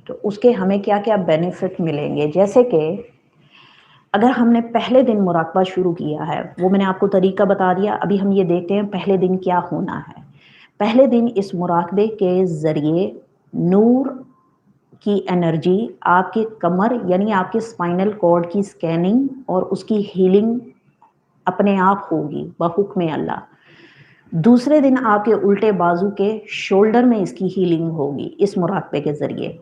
تو اس کے ہمیں کیا کیا بینیفٹ ملیں گے. جیسے کہ اگر ہم نے پہلے دن مراقبہ شروع کیا ہے، وہ میں نے آپ کو طریقہ بتا دیا. ابھی ہم یہ دیکھتے ہیں پہلے دن کیا ہونا ہے. پہلے دن اس مراقبے کے ذریعے نور کی انرجی آپ کے کمر یعنی آپ کے اسپائنل کارڈ کی اسکیننگ اور اس کی ہیلنگ اپنے آپ ہوگی بحکم اللہ. دوسرے دن آپ کے الٹے بازو کے شولڈر میں اس کی ہیلنگ ہوگی اس مراقبے کے ذریعے.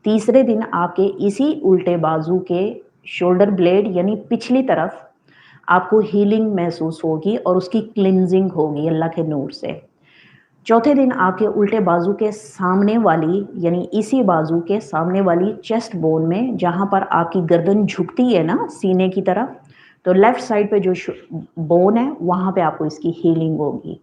تیسرے دن آپ کے اسی الٹے بازو کے شولڈر بلیڈ یعنی پچھلی طرف آپ کو ہیلنگ محسوس ہوگی اور اس کی کلینزنگ ہوگی اللہ کے نور سے. چوتھے دن آپ کے الٹے بازو کے سامنے والی یعنی اسی بازو کے سامنے والی چیسٹ بون میں جہاں پر آپ کی گردن جھکتی ہے نا سینے کی طرف، تو لیفٹ سائڈ پہ جو بون ہے وہاں پہ آپ کو اس کی ہیلنگ ہوگی.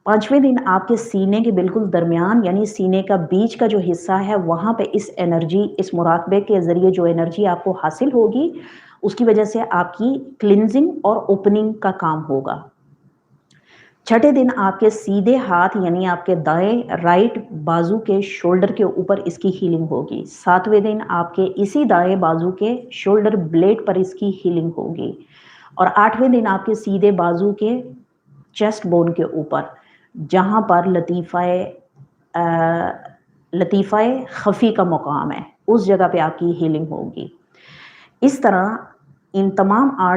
پانچویں دن آپ کے سینے کے بالکل درمیان یعنی سینے کا بیچ کا جو حصہ ہے وہاں پہ اس انرجی اس مراقبے کے ذریعے جو انرجی آپ کو حاصل ہوگی اس کی وجہ سے آپ کی کلینزنگ اور اوپننگ کا کام ہوگا. چھٹے دن آپ کے سیدھے ہاتھ یعنی آپ کے دائیں رائٹ بازو کے شولڈر کے اوپر اس کی ہیلنگ ہوگی. ساتویں دن آپ کے اسی دائیں بازو کے شولڈر بلیڈ پر اس کی ہیلنگ ہوگی. اور آٹھویں دن آپ کے سیدھے بازو کے چیسٹ بون کے اوپر جہاں پر لطیفہ خفی کا مقام ہے اس جگہ پہ آپ کی ہیلنگ ہوگی. اس طرح ان تمام 8